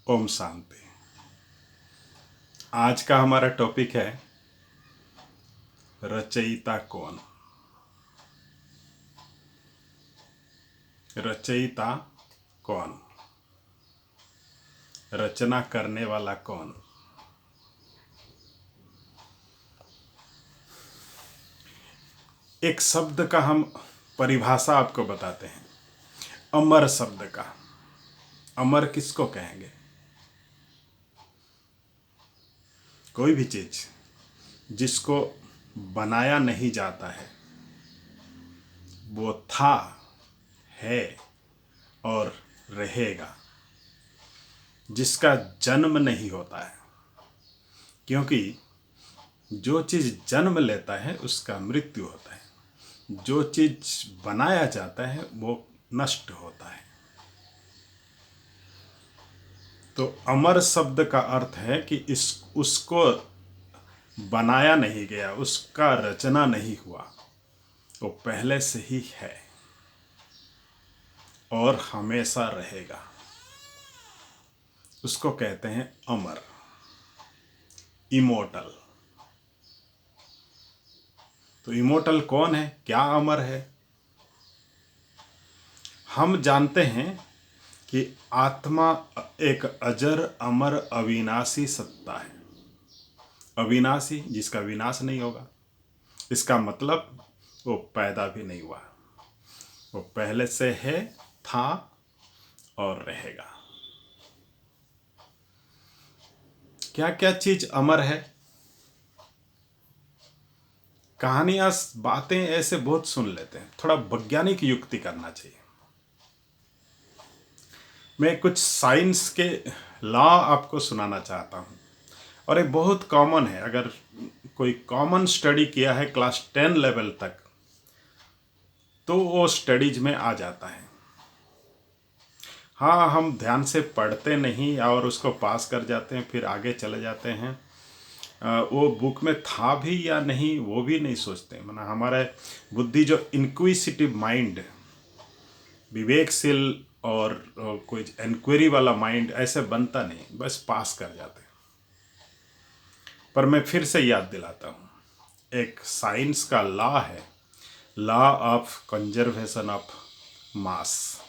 ओम शांति। आज का हमारा टॉपिक है रचयिता कौन। रचयिता कौन, रचना करने वाला कौन। एक शब्द का हम परिभाषा आपको बताते हैं, अमर शब्द का। अमर किसको कहेंगे? कोई भी चीज जिसको बनाया नहीं जाता है, वो था, है और रहेगा। जिसका जन्म नहीं होता है, क्योंकि जो चीज जन्म लेता है उसका मृत्यु होता है। जो चीज बनाया जाता है वो नष्ट होता है। तो अमर शब्द का अर्थ है कि उसको बनाया नहीं गया, उसका रचना नहीं हुआ, वो पहले से ही है और हमेशा रहेगा। उसको कहते हैं अमर, इमोर्टल। तो इमोर्टल कौन है, क्या अमर है? हम जानते हैं कि आत्मा एक अजर अमर अविनाशी सत्ता है। अविनाशी, जिसका विनाश नहीं होगा। इसका मतलब वो पैदा भी नहीं हुआ, वो पहले से है, था और रहेगा। क्या क्या चीज अमर है? कहानियां, बातें ऐसे बहुत सुन लेते हैं, थोड़ा वैज्ञानिक युक्ति करना चाहिए। मैं कुछ साइंस के लॉ आपको सुनाना चाहता हूं, और ये बहुत कॉमन है। अगर कोई कॉमन स्टडी किया है क्लास 10 लेवल तक, तो वो स्टडीज में आ जाता है। हाँ, हम ध्यान से पढ़ते नहीं और उसको पास कर जाते हैं, फिर आगे चले जाते हैं। वो बुक में था भी या नहीं वो भी नहीं सोचते। मतलब हमारा बुद्धि, जो इंक्विसिटिव माइंड, विवेकशील और कोई इंक्वायरी वाला माइंड ऐसे बनता नहीं, बस पास कर जाते हैं। पर मैं फिर से याद दिलाता हूँ, एक साइंस का लॉ है, law of conservation of mass,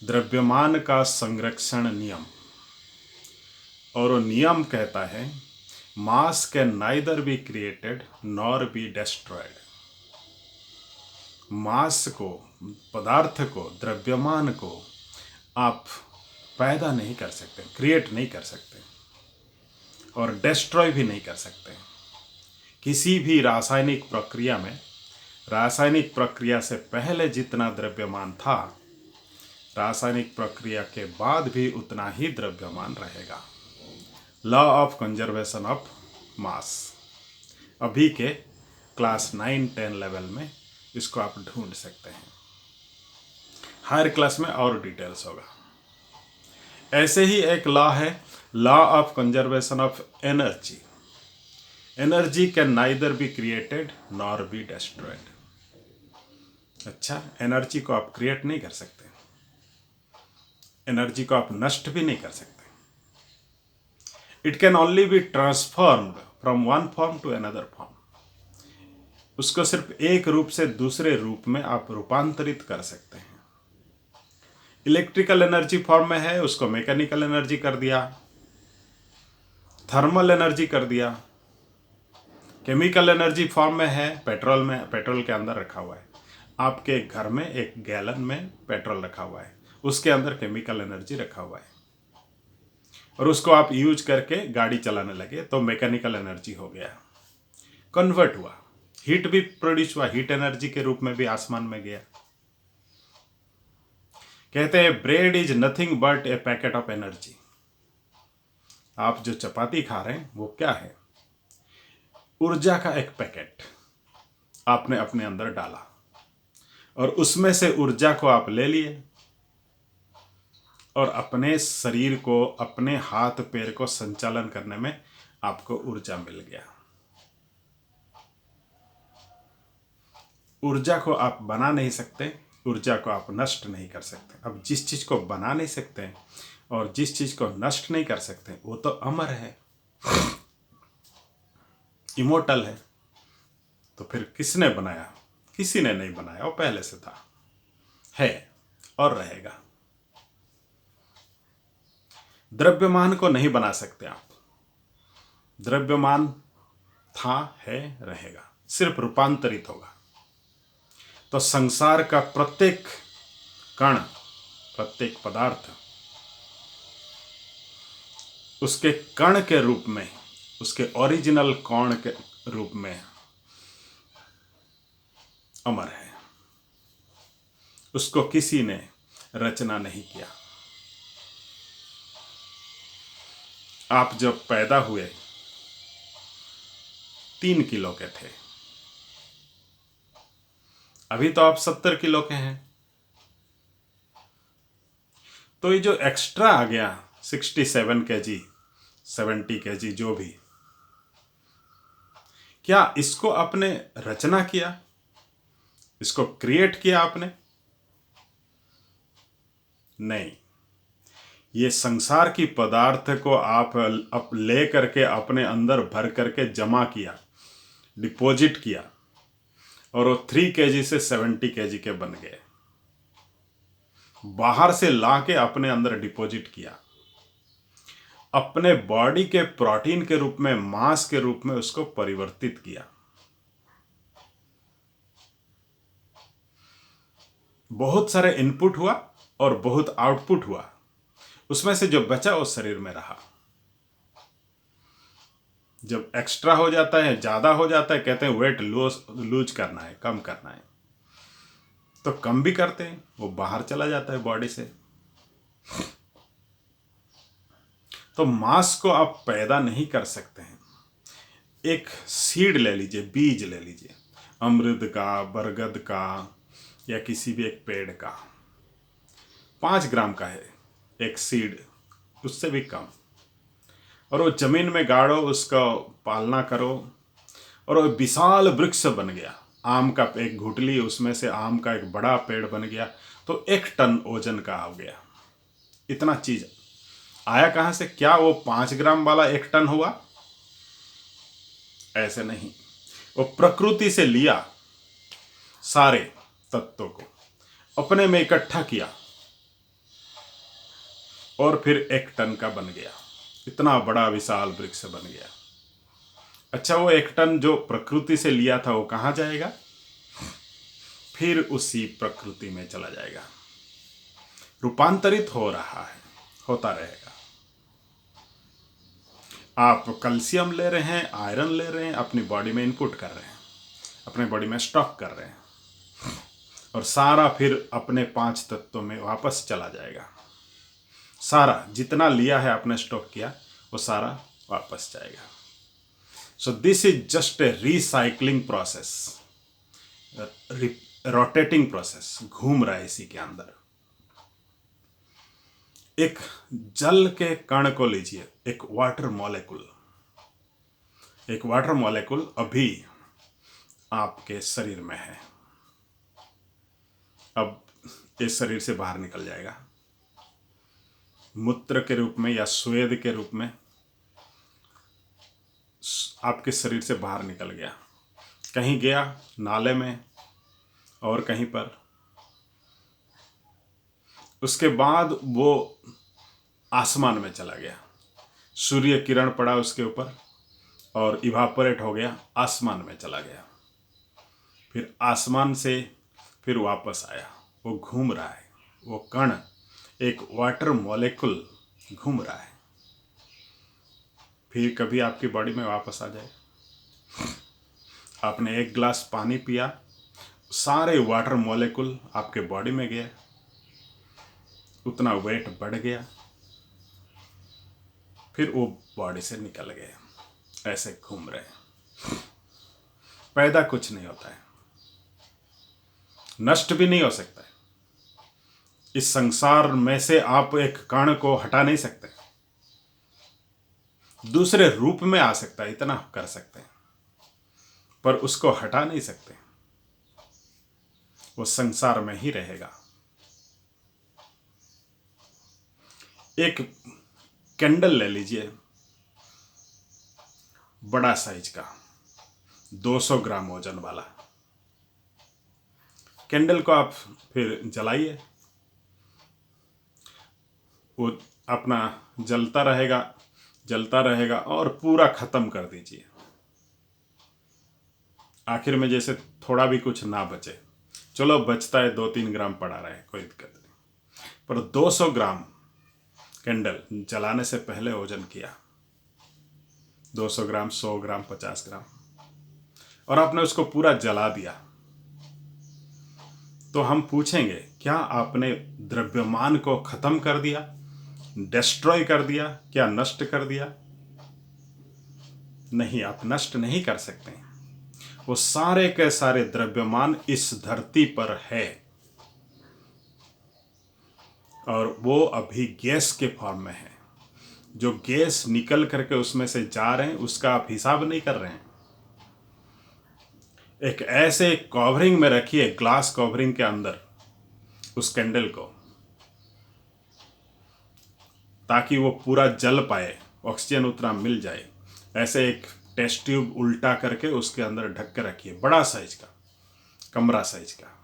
द्रव्यमान का संरक्षण नियम। और वो नियम कहता है, mass can neither be created nor be destroyed. Mass को, पदार्थ को, द्रव्यमान को आप पैदा नहीं कर सकते, क्रिएट नहीं कर सकते और डिस्ट्रॉय भी नहीं कर सकते। किसी भी रासायनिक प्रक्रिया में, रासायनिक प्रक्रिया से पहले जितना द्रव्यमान था, रासायनिक प्रक्रिया के बाद भी उतना ही द्रव्यमान रहेगा। लॉ ऑफ कंजर्वेशन ऑफ मास। अभी के क्लास 9-10 लेवल में इसको आप ढूंढ सकते हैं। हायर क्लास में और डिटेल्स होगा। ऐसे ही एक लॉ है, law of conservation of energy. Energy can neither be created nor be destroyed. अच्छा, एनर्जी को आप क्रिएट नहीं कर सकते, एनर्जी को आप नष्ट भी नहीं कर सकते। It can only be transformed from one form to another form. उसको सिर्फ एक रूप से दूसरे रूप में आप रूपांतरित कर सकते हैं। इलेक्ट्रिकल एनर्जी फॉर्म में है, उसको मैकेनिकल एनर्जी कर दिया, थर्मल एनर्जी कर दिया। केमिकल एनर्जी फॉर्म में है, पेट्रोल में, पेट्रोल के अंदर रखा हुआ है। आपके घर में एक गैलन में पेट्रोल रखा हुआ है, उसके अंदर केमिकल एनर्जी रखा हुआ है, और उसको आप यूज करके गाड़ी चलाने लगे तो मैकेनिकल एनर्जी हो गया, कन्वर्ट हुआ। हीट भी प्रोड्यूस हुआ, हीट एनर्जी के रूप में भी आसमान में गया। कहते हैं bread is nothing but A packet of energy. आप जो चपाती खा रहे हैं वो क्या है? ऊर्जा का एक पैकेट आपने अपने अंदर डाला और उसमें से ऊर्जा को आप ले लिए और अपने शरीर को, अपने हाथ पैर को संचालन करने में आपको ऊर्जा मिल गया। ऊर्जा को आप बना नहीं सकते, ऊर्जा को आप नष्ट नहीं कर सकते। अब जिस चीज को बना नहीं सकते और जिस चीज को नष्ट नहीं कर सकते वो तो अमर है, इमोर्टल है। तो फिर किसने बनाया? किसी ने नहीं बनाया, वो पहले से था, है और रहेगा। द्रव्यमान को नहीं बना सकते आप। द्रव्यमान था, है, रहेगा, सिर्फ रूपांतरित होगा। तो संसार का प्रत्येक कण, प्रत्येक पदार्थ उसके कण के रूप में, उसके ओरिजिनल कण के रूप में अमर है। उसको किसी ने रचना नहीं किया। आप जब पैदा हुए 3 किलो के थे, अभी तो आप 70 किलो के हैं। तो ये जो एक्स्ट्रा आ गया 67 केजी, 70 केजी, जो भी, क्या इसको आपने रचना किया? इसको क्रिएट किया आपने? नहीं। ये संसार की पदार्थ को आप ले करके अपने अंदर भर करके जमा किया, डिपॉजिट किया, और वो 3 केजी से 70 केजी के बन गए। बाहर से लाके अपने अंदर डिपॉजिट किया, अपने बॉडी के प्रोटीन के रूप में, मांस के रूप में उसको परिवर्तित किया। बहुत सारे इनपुट हुआ और बहुत आउटपुट हुआ, उसमें से जो बचा वो शरीर में रहा। जब एक्स्ट्रा हो जाता है, ज्यादा हो जाता है, कहते हैं वेट लूज करना है, कम करना है, तो कम भी करते हैं, वो बाहर चला जाता है बॉडी से। तो मांस को आप पैदा नहीं कर सकते हैं। एक सीड ले लीजिए, बीज ले लीजिए, अमृत का, बरगद का, या किसी भी एक पेड़ का, 5 ग्राम का है एक सीड, उससे भी कम, और वो जमीन में गाड़ो, उसका पालना करो, और वो विशाल वृक्ष बन गया। आम का एक घुटली, उसमें से आम का एक बड़ा पेड़ बन गया, तो 1 टन वजन का हो गया। इतना चीज आया कहां से? क्या वो 5 ग्राम वाला 1 टन हुआ? ऐसे नहीं, वो प्रकृति से लिया, सारे तत्वों को अपने में इकट्ठा किया और फिर 1 टन का बन गया। इतना बड़ा विशाल वृक्ष बन गया। अच्छा, वो 1 टन जो प्रकृति से लिया था वो कहां जाएगा? फिर उसी प्रकृति में चला जाएगा, रूपांतरित हो रहा है, होता रहेगा। आप कैल्शियम ले रहे हैं, आयरन ले रहे हैं, अपनी बॉडी में इनपुट कर रहे हैं, अपने बॉडी में स्टॉक कर रहे हैं, और सारा फिर अपने 5 तत्वों में वापस चला जाएगा। सारा जितना लिया है, आपने स्टॉक किया, वो सारा वापस जाएगा। So this is just a recycling process, rotating process, घूम रहा है इसी के अंदर। एक जल के कण को लीजिए, एक वाटर मॉलिक्यूल, एक वाटर मॉलिक्यूल अभी आपके शरीर में है, अब इस शरीर से बाहर निकल जाएगा, मूत्र के रूप में या स्वेद के रूप में आपके शरीर से बाहर निकल गया, कहीं गया नाले में और कहीं पर। उसके बाद वो आसमान में चला गया, सूर्य किरण पड़ा उसके ऊपर और इवापोरेट हो गया, आसमान में चला गया। फिर आसमान से फिर वापस आया, वो घूम रहा है, वो कण, एक वाटर मॉलिक्यूल घूम रहा है। फिर कभी आपकी बॉडी में वापस आ जाए। आपने 1 गिलास पानी पिया, सारे वाटर मॉलिक्यूल आपके बॉडी में गए, उतना वेट बढ़ गया, फिर वो बॉडी से निकल गए, ऐसे घूम रहे हैं। पैदा कुछ नहीं होता है, नष्ट भी नहीं हो सकता है। इस संसार में से आप एक कण को हटा नहीं सकते, दूसरे रूप में आ सकता है, इतना कर सकते हैं, पर उसको हटा नहीं सकते, वो संसार में ही रहेगा। एक कैंडल ले लीजिए, बड़ा साइज का 200 ग्राम वजन वाला कैंडल को आप फिर जलाइए, वो अपना जलता रहेगा और पूरा ख़त्म कर दीजिए। आखिर में जैसे थोड़ा भी कुछ ना बचे, चलो बचता है 2-3 ग्राम पड़ा रहे, कोई दिक्कत नहीं, पर 200 ग्राम कैंडल जलाने से पहले वजन किया, 200 ग्राम, 100 ग्राम, 50 ग्राम, और आपने उसको पूरा जला दिया, तो हम पूछेंगे क्या आपने द्रव्यमान को खत्म कर दिया, डिस्ट्रॉय कर दिया, क्या नष्ट कर दिया? नहीं, आप नष्ट नहीं कर सकते। वो सारे के सारे द्रव्यमान इस धरती पर है और वो अभी गैस के फॉर्म में है। जो गैस निकल करके उसमें से जा रहे हैं उसका आप हिसाब नहीं कर रहे हैं। एक ऐसे कवरिंग में रखिए, ग्लास कवरिंग के अंदर उस कैंडल को, ताकि वो पूरा जल पाए, ऑक्सीजन उतना मिल जाए। ऐसे एक टेस्ट ट्यूब उल्टा करके उसके अंदर ढक के रखिए, बड़ा साइज का, कमरा साइज का,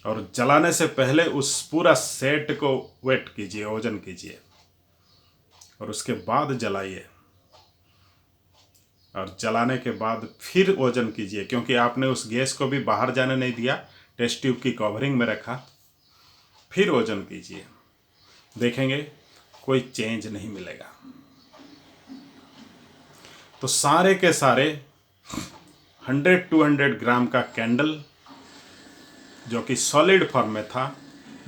और जलाने से पहले उस पूरा सेट को वेट कीजिए, वजन कीजिए, और उसके बाद जलाइए। और जलाने के बाद फिर वजन कीजिए, क्योंकि आपने उस गैस को भी बाहर जाने नहीं दिया, टेस्ट ट्यूब की कवरिंग में रखा। फिर वजन कीजिए, देखेंगे कोई चेंज नहीं मिलेगा। तो सारे के सारे 100-200 ग्राम का कैंडल जो कि सॉलिड फॉर्म में था,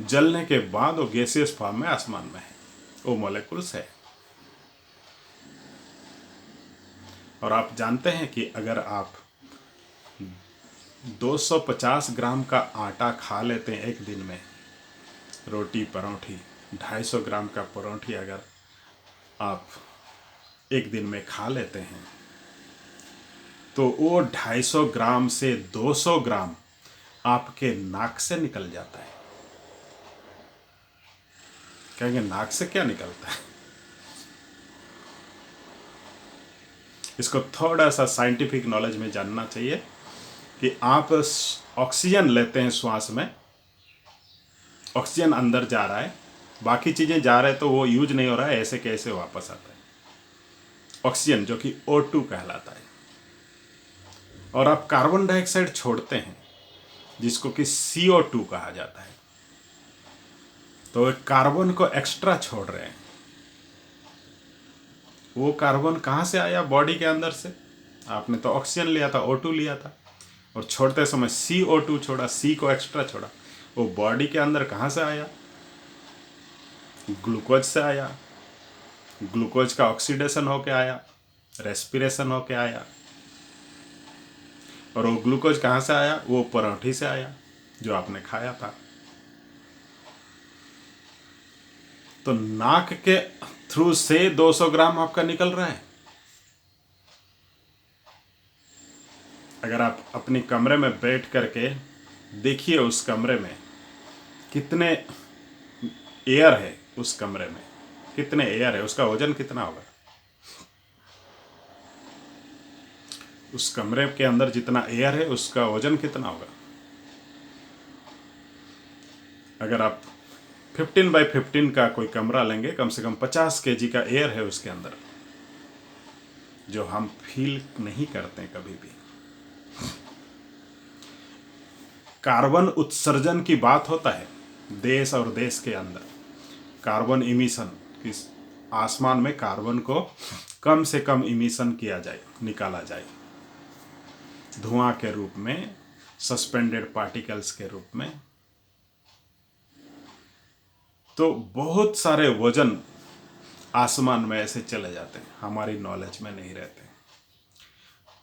जलने के बाद वो गैसियस फॉर्म में आसमान में है, वो मॉलिक्यूल्स है। और आप जानते हैं कि अगर आप 250 ग्राम का आटा खा लेते हैं एक दिन में, रोटी परोठी, 250 ग्राम का परोठी अगर आप एक दिन में खा लेते हैं, तो वो 250 ग्राम से 200 ग्राम आपके नाक से निकल जाता है। कहेंगे नाक से क्या निकलता है? इसको थोड़ा सा साइंटिफिक नॉलेज में जानना चाहिए कि आप ऑक्सीजन लेते हैं श्वास में, ऑक्सीजन अंदर जा रहा है, बाकी चीज़ें जा रहे हैं तो वो यूज नहीं हो रहा है, ऐसे कैसे वापस आता है ऑक्सीजन, जो कि O2 कहलाता है। और आप कार्बन डाइऑक्साइड छोड़ते हैं जिसको कि CO2 कहा जाता है, तो कार्बन को एक्स्ट्रा छोड़ रहे हैं। वो कार्बन कहाँ से आया? बॉडी के अंदर से। आपने तो ऑक्सीजन लिया था, O2 लिया था, और छोड़ते समय CO2 छोड़ा, C को एक्स्ट्रा छोड़ा। वो बॉडी के अंदर कहाँ से आया? ग्लूकोज से आया। ग्लूकोज का ऑक्सीडेशन होके आया, रेस्पिरेशन होके आया। और वो ग्लूकोज कहाँ से आया? वो परोठी से आया जो आपने खाया था। तो नाक के थ्रू से 200 ग्राम आपका निकल रहा है। अगर आप अपने कमरे में बैठ करके देखिए उस कमरे में कितने एयर है, उस कमरे में कितने एयर है, उसका वजन कितना होगा? उस कमरे के अंदर जितना एयर है उसका वजन कितना होगा? अगर आप 15 बाई 15 का कोई कमरा लेंगे, कम से कम 50 kg का एयर है उसके अंदर, जो हम फील नहीं करते कभी भी। कार्बन उत्सर्जन की बात होता है देश और देश के अंदर, कार्बन इमिशन, किस आसमान में कार्बन को कम से कम इमिशन किया जाए, निकाला जाए धुआं के रूप में, सस्पेंडेड पार्टिकल्स के रूप में। तो बहुत सारे वजन आसमान में ऐसे चले जाते हैं, हमारी नॉलेज में नहीं रहते।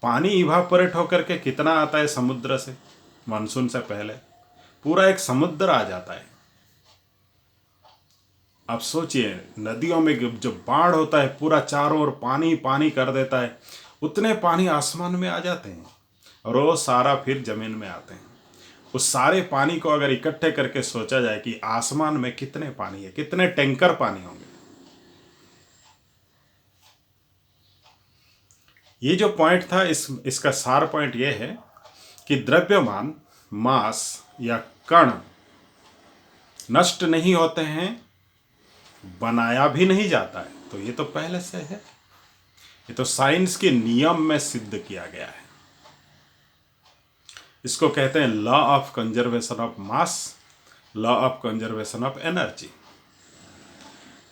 पानी इवापोरेट होकर के कितना आता है समुद्र से, मानसून से पहले पूरा एक समुद्र आ जाता है। आप सोचिए, नदियों में जो बाढ़ होता है पूरा चारों ओर पानी पानी कर देता है, उतने पानी आसमान में आ जाते हैं और वो सारा फिर जमीन में आते हैं। उस सारे पानी को अगर इकट्ठे करके सोचा जाए कि आसमान में कितने पानी है, कितने टैंकर पानी होंगे। ये जो पॉइंट था, इसका सार पॉइंट ये है कि द्रव्यमान, मास या कण नष्ट नहीं होते हैं, बनाया भी नहीं जाता है। तो ये तो पहले से है, ये तो साइंस के नियम में सिद्ध किया गया है। इसको कहते हैं law of conservation of mass, law of conservation of energy.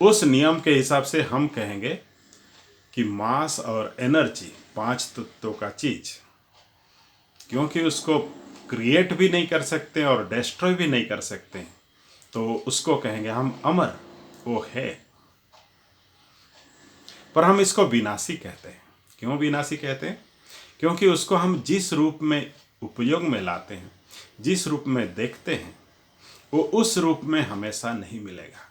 उस नियम के हिसाब से हम कहेंगे कि मास और एनर्जी 5 तत्वों का चीज, क्योंकि उसको क्रिएट भी नहीं कर सकते और डिस्ट्रॉय भी नहीं कर सकते, तो उसको कहेंगे हम अमर, वो है। पर हम इसको विनाशी कहते हैं। क्यों विनाशी कहते हैं? क्योंकि उसको हम जिस रूप में उपयोग में लाते हैं, जिस रूप में देखते हैं, वो उस रूप में हमेशा नहीं मिलेगा।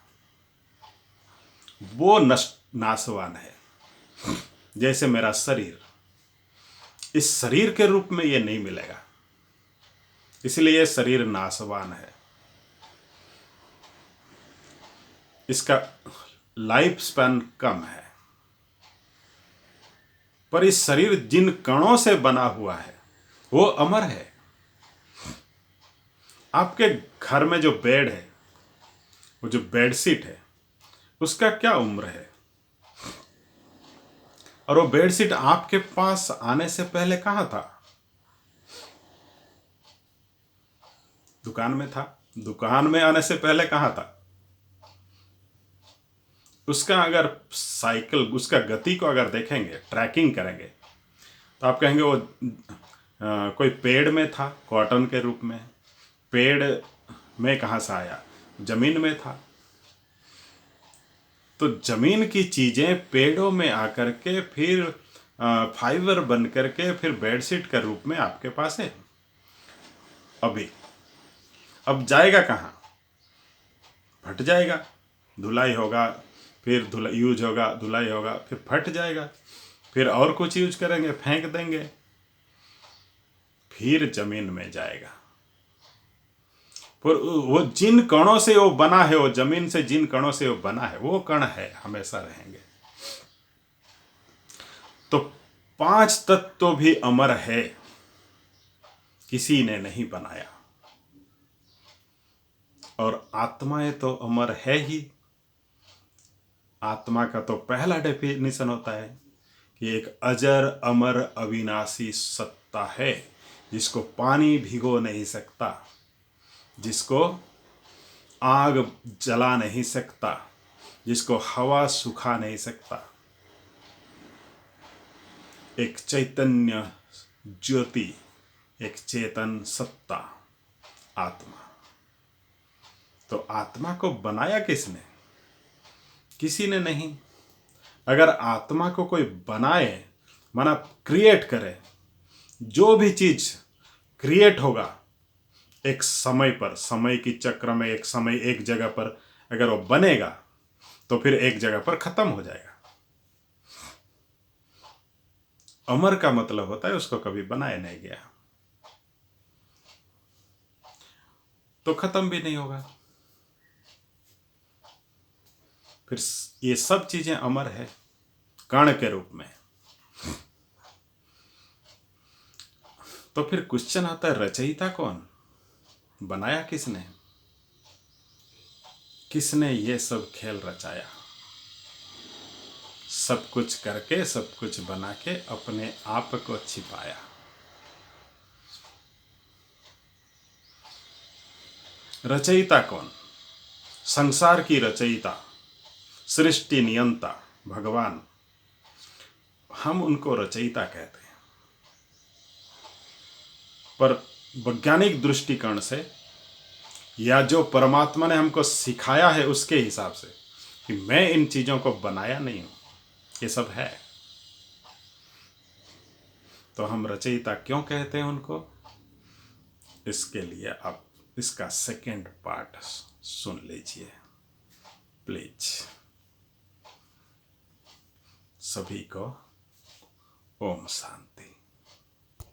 वो नाशवान है। जैसे मेरा शरीर, इस शरीर के रूप में ये नहीं मिलेगा, इसलिए ये शरीर नाशवान है। इसका लाइफ स्पैन कम है। पर इस शरीर जिन कणों से बना हुआ है वो अमर है। आपके घर में जो बेड है, वो जो बेडशीट है, उसका क्या उम्र है? और वो बेडशीट आपके पास आने से पहले कहाँ था? दुकान में था। दुकान में आने से पहले कहाँ था? उसका अगर साइकिल, उसका गति को अगर देखेंगे, ट्रैकिंग करेंगे, तो आप कहेंगे वो कोई पेड़ में था, कॉटन के रूप में। पेड़ में कहाँ से आया? जमीन में था। तो जमीन की चीजें पेड़ों में आकर के फिर फाइबर बन करके फिर बेडशीट के रूप में आपके पास है। अब जाएगा कहाँ? फट जाएगा, धुलाई होगा, फिर यूज होगा, धुलाई होगा, फिर फट जाएगा, फिर और कुछ यूज करेंगे, फेंक देंगे, फिर जमीन में जाएगा। पर वो जिन कणों से वो बना है, वो जमीन से जिन कणों से वो बना है, वो कण है, हमेशा रहेंगे। तो 5 तत्व भी अमर है, किसी ने नहीं बनाया। और आत्माएं तो अमर है ही। आत्मा का तो पहला डेफिनेशन होता है कि एक अजर अमर अविनाशी सत्ता है, जिसको पानी भिगो नहीं सकता, जिसको आग जला नहीं सकता, जिसको हवा सुखा नहीं सकता। एक चैतन्य ज्योति, एक चेतन सत्ता, आत्मा। तो आत्मा को बनाया किसने? किसी ने नहीं। अगर आत्मा को कोई बनाए, माना क्रिएट करे, जो भी चीज क्रिएट होगा एक समय पर, समय की चक्र में एक समय एक जगह पर अगर वो बनेगा तो फिर एक जगह पर खत्म हो जाएगा। अमर का मतलब होता है उसको कभी बनाया नहीं गया, तो खत्म भी नहीं होगा। फिर ये सब चीजें अमर है कण के रूप में। तो फिर क्वेश्चन आता है, रचयिता कौन? बनाया किसने? किसने ये सब खेल रचाया? सब कुछ करके, सब कुछ बना के अपने आप को छिपाया। रचयिता कौन? संसार की रचयिता, सृष्टि नियंता भगवान, हम उनको रचयिता कहते हैं। पर वैज्ञानिक दृष्टिकोण से या जो परमात्मा ने हमको सिखाया है उसके हिसाब से कि मैं इन चीजों को बनाया नहीं हूं, ये सब है, तो हम रचयिता क्यों कहते हैं उनको? इसके लिए आप इसका सेकंड पार्ट सुन लीजिए प्लीज। सभी को ओम शांति।